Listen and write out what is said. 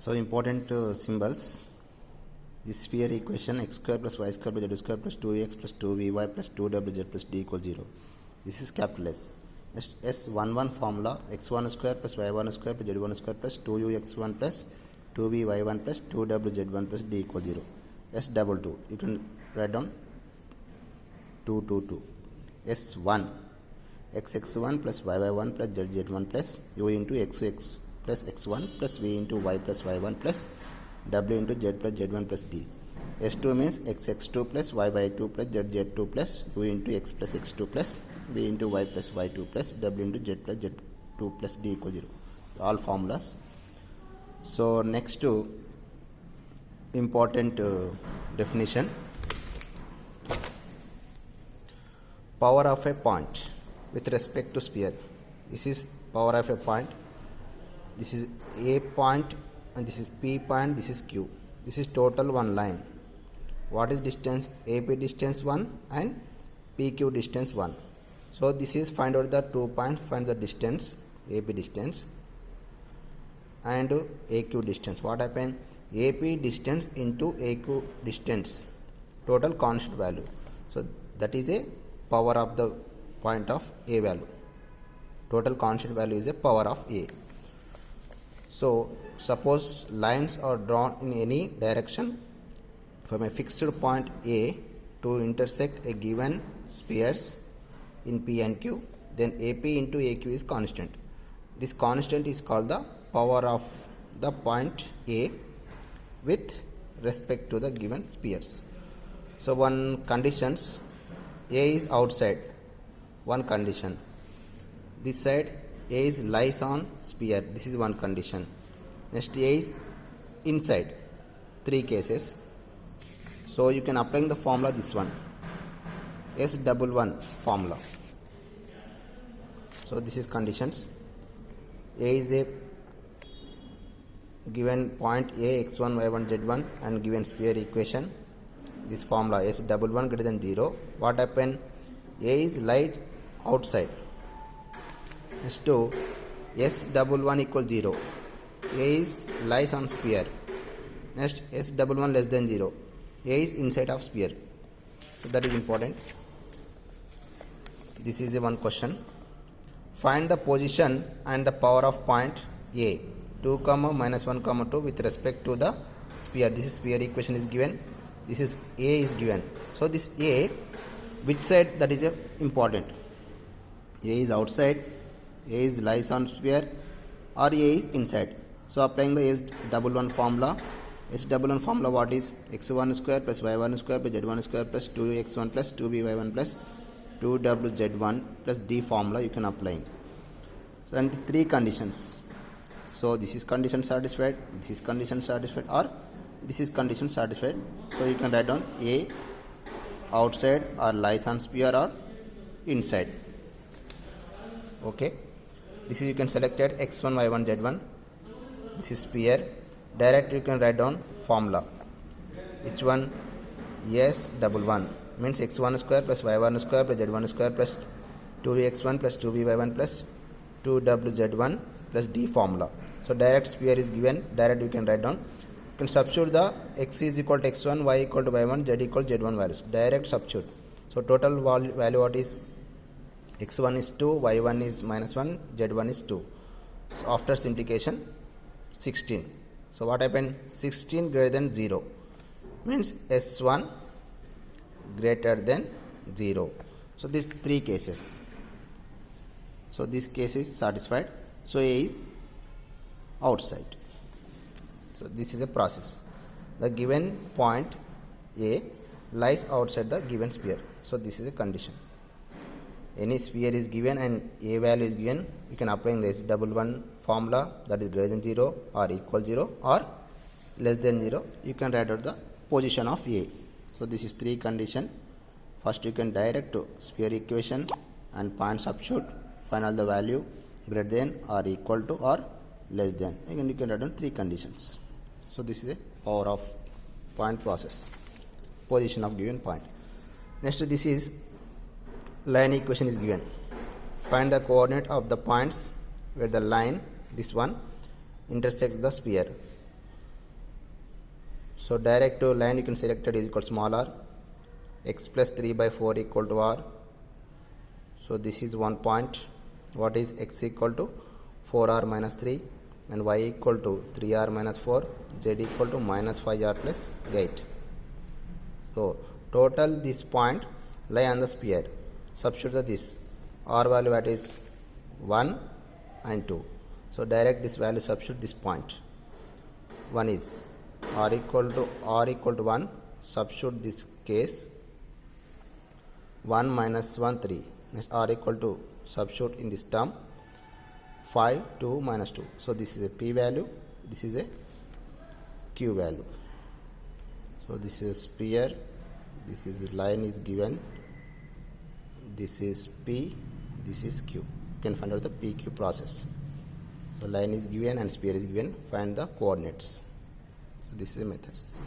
So important symbols. This sphere equation x square plus y square plus z square plus 2x plus 2vy plus 2wz plus d equals 0. This is capital S. Next S11 formula x1 square plus y1 square plus z1 square plus 2ux1 plus 2vy1 plus 2wz1 plus d equals 0. S22 you can write down 222. S1 xx1 plus yy1 plus zz1 plus u into xx plus x1 plus v into y plus y1 plus w into z plus z1 plus d. S2 means xx2 plus yy2 plus zz2 plus u into x plus x2 plus v into y plus y2 plus w into z plus z2 plus d equals 0. All formulas. So next to important definition. Power of a point with respect to sphere. This is power of a point. This is A point and this is P point, this is Q. This is total one line. What is distance? AP distance 1 and PQ distance 1. So this is find out the 2 points, find the distance, AP distance and AQ distance. What happened? AP distance into AQ distance, total constant value. So that is a power of the point of A value. Total constant value is a power of A. So suppose lines are drawn in any direction from a fixed point A to intersect a given spheres in P and Q, then AP into AQ is constant. This constant is called the power of the point A with respect to the given spheres. So one conditions, A is outside, one condition. This side A is lies on sphere, this is one condition. Next A is inside, 3 cases. So you can apply the formula this one, S11 formula. So this is conditions. A is a given point A, x1, y1, z1 and given sphere equation. This formula S11 greater than 0. What happened? A is light outside. Next to S11 equals 0. A is lies on sphere. Next S11 less than 0. A is inside of sphere. So that is important. This is a one question. Find the position and the power of point A. 2, minus 1, 2 with respect to the sphere. This is sphere equation is given. This is A is given. So this A, which side, that is important. A is outside, A is lies on sphere or A is inside. So applying the S11 formula. S11 formula what is? x1 square plus y1 square plus z1 square plus 2x1 plus 2by1 plus 2wz1 plus d formula you can apply. So and 3 conditions. So this is condition satisfied, this is condition satisfied or this is condition satisfied. So you can write down A outside or lies on sphere or inside. Okay. This is you can select it x1, y1, z1. This is sphere. Direct you can write down formula. Which one? S11 means x1 square plus y1 square plus z1 square plus 2x1 plus 2by1 plus 2wz1 plus d formula. So direct sphere is given. Direct you can write down. You can substitute the x is equal to x1, y equal to y1, z equal to z1 values. Direct substitute. So total value what is? x1 is 2, y1 is minus 1, z1 is 2. So after simplification 16. So what happened? 16 greater than 0 means S1 greater than 0. So these 3 cases. So this case is satisfied. So A is outside. So this is a process. The given point A lies outside the given sphere. So this is a condition. Any sphere is given and A value is given, you can apply the S11 formula, that is greater than 0 or equal 0 or less than 0. You can write out the position of A. So this is 3 condition. First you can direct to sphere equation and point substitute, find all the value greater than or equal to or less than. Again you can write down 3 conditions. So this is a power of point process, position of given point. Next this is line equation is given. Find the coordinate of the points where the line, this one, intersect the sphere. So direct to line you can select it is equal to small r, x plus 3 by 4 equal to r. So this is one point. What is x equal to 4r minus 3 and y equal to 3r minus 4, z equal to minus 5r plus 8. So total this point lie on the sphere. Substitute this r value that is 1 and 2. So direct this value substitute this point. 1 is r equal to 1, substitute this case 1 minus 1 3. Next r equal to substitute in this term 5 2 minus 2. So this is a p value, this is a q value. So this is a sphere, this is line is given, this is p, this is q. You can find out the pq process. So line is given and sphere is given, find the coordinates. So this is the methods.